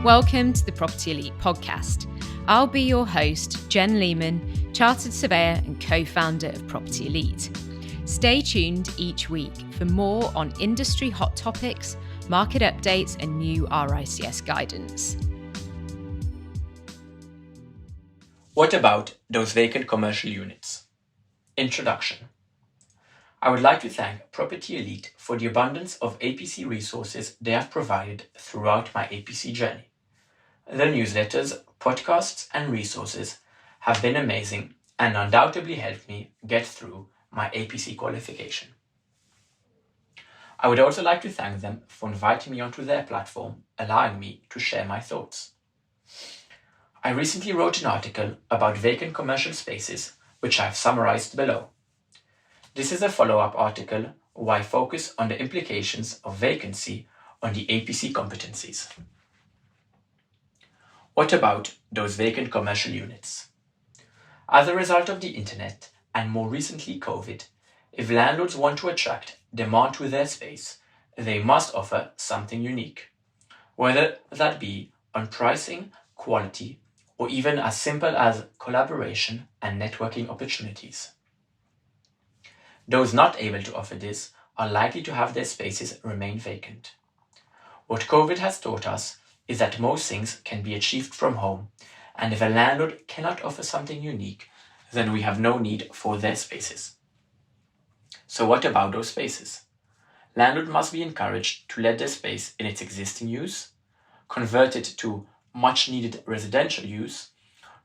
Welcome to the Property Elite podcast. I'll be your host, Jen Lehman, chartered surveyor and co-founder of Property Elite. Stay tuned each week for more on industry hot topics, market updates and new RICS guidance. What about those vacant commercial units? Introduction. I would like to thank Property Elite for the abundance of APC resources they have provided throughout my APC journey. The newsletters, podcasts, and resources have been amazing and undoubtedly helped me get through my APC qualification. I would also like to thank them for inviting me onto their platform, allowing me to share my thoughts. I recently wrote an article about vacant commercial spaces, which I have summarized below. This is a follow-up article where I focus on the implications of vacancy on the APC competencies. What about those vacant commercial units? As a result of the internet and more recently COVID, if landlords want to attract demand to their space, they must offer something unique, whether that be on pricing, quality, or even as simple as collaboration and networking opportunities. Those not able to offer this are likely to have their spaces remain vacant. What COVID has taught us is that most things can be achieved from home, and if a landlord cannot offer something unique, then we have no need for their spaces. So what about those spaces? Landlord must be encouraged to let their space in its existing use, convert it to much needed residential use,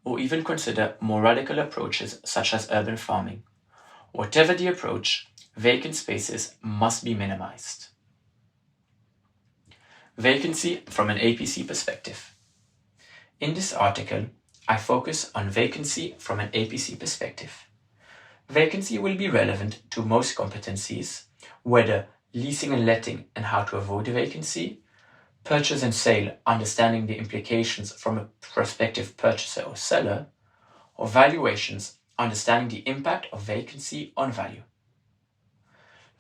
or even consider more radical approaches such as urban farming. Whatever the approach, vacant spaces must be minimized. Vacancy from an APC perspective. In this article, I focus on vacancy from an APC perspective. Vacancy will be relevant to most competencies, whether leasing and letting and how to avoid a vacancy, purchase and sale, understanding the implications from a prospective purchaser or seller, or valuations, understanding the impact of vacancy on value.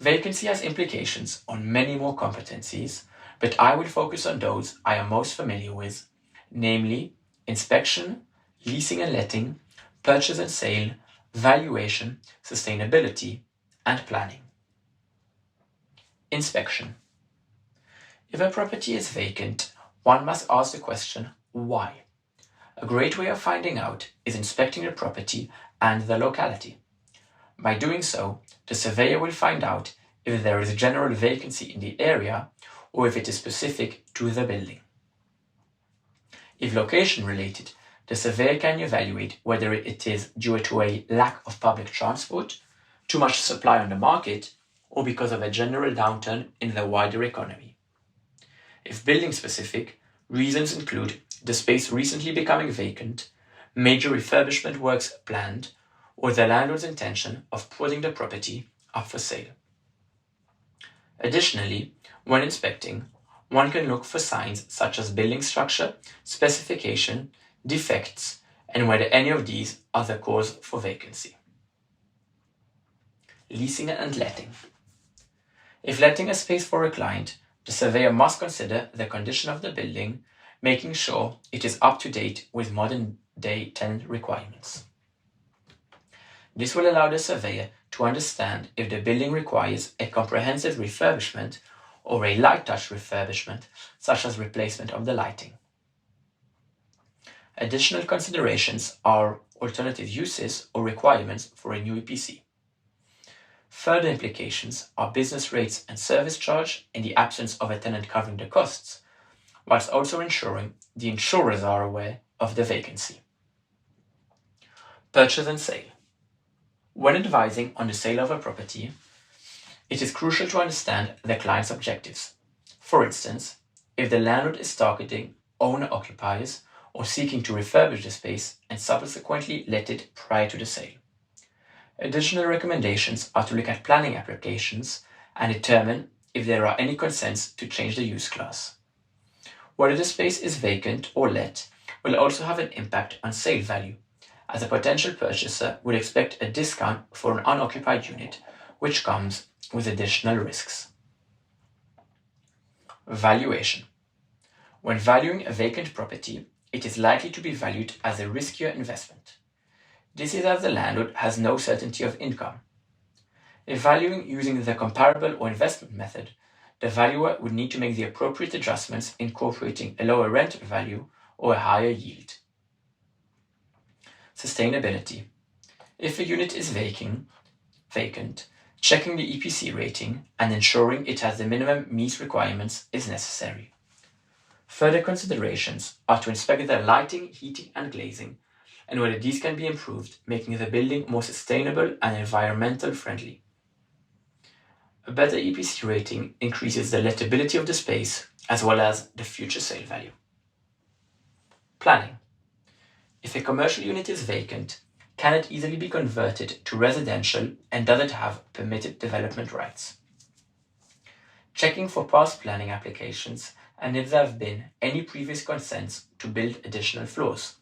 Vacancy has implications on many more competencies, but I will focus on those I am most familiar with, namely inspection, leasing and letting, purchase and sale, valuation, sustainability, and planning. Inspection. If a property is vacant, one must ask the question, why? A great way of finding out is inspecting the property and the locality. By doing so, the surveyor will find out if there is a general vacancy in the area or if it is specific to the building. If location related, the surveyor can evaluate whether it is due to a lack of public transport, too much supply on the market, or because of a general downturn in the wider economy. If building specific, reasons include the space recently becoming vacant, major refurbishment works planned, or the landlord's intention of putting the property up for sale. Additionally, when inspecting, one can look for signs such as building structure, specification, defects, and whether any of these are the cause for vacancy. Leasing and letting. If letting a space for a client, the surveyor must consider the condition of the building, making sure it is up to date with modern-day tenant requirements. This will allow the surveyor to understand if the building requires a comprehensive refurbishment or a light touch refurbishment, such as replacement of the lighting. Additional considerations are alternative uses or requirements for a new EPC. Further implications are business rates and service charge in the absence of a tenant covering the costs, whilst also ensuring the insurers are aware of the vacancy. Purchase and sale. When advising on the sale of a property, it is crucial to understand the client's objectives. For instance, if the landlord is targeting owner-occupiers or seeking to refurbish the space and subsequently let it prior to the sale. Additional recommendations are to look at planning applications and determine if there are any consents to change the use class. Whether the space is vacant or let will also have an impact on sale value, as a potential purchaser would expect a discount for an unoccupied unit, which comes with additional risks. Valuation. When valuing a vacant property, it is likely to be valued as a riskier investment. This is as the landlord has no certainty of income. If valuing using the comparable or investment method, the valuer would need to make the appropriate adjustments incorporating a lower rental value or a higher yield. Sustainability. If a unit is vacant, checking the EPC rating and ensuring it has the minimum meets requirements is necessary. Further considerations are to inspect the lighting, heating and glazing and whether these can be improved, making the building more sustainable and environmental friendly. A better EPC rating increases the lettability of the space as well as the future sale value. Planning. If a commercial unit is vacant, can it easily be converted to residential and does it have permitted development rights? Checking for past planning applications and if there have been any previous consents to build additional floors.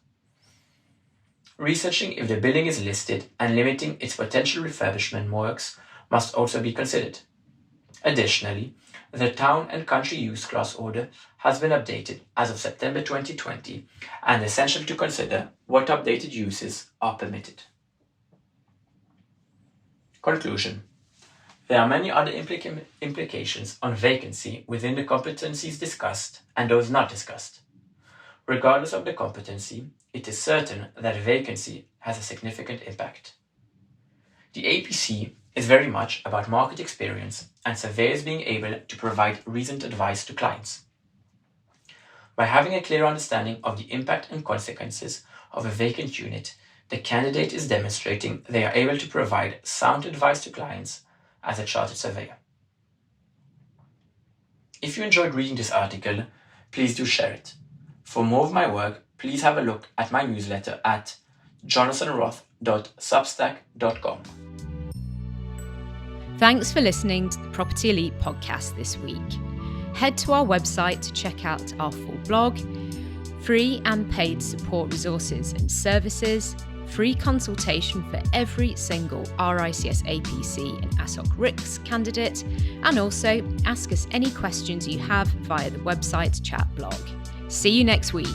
Researching if the building is listed and limiting its potential refurbishment works must also be considered. Additionally, the Town and Country Use Class Order has been updated as of September 2020 and essential to consider what updated uses are permitted. Conclusion. There are many other implications on vacancy within the competencies discussed and those not discussed. Regardless of the competency, it is certain that vacancy has a significant impact. The APC is very much about market experience and surveyors being able to provide reasoned advice to clients. By having a clear understanding of the impact and consequences of a vacant unit, the candidate is demonstrating they are able to provide sound advice to clients as a chartered surveyor. If you enjoyed reading this article, please do share it. For more of my work, please have a look at my newsletter at jonathanroth.substack.com. Thanks for listening to the Property Elite podcast this week. Head to our website to check out our full blog, free and paid support resources and services, free consultation for every single RICS APC and ASOC RICS candidate, and also ask us any questions you have via the website chat blog. See you next week.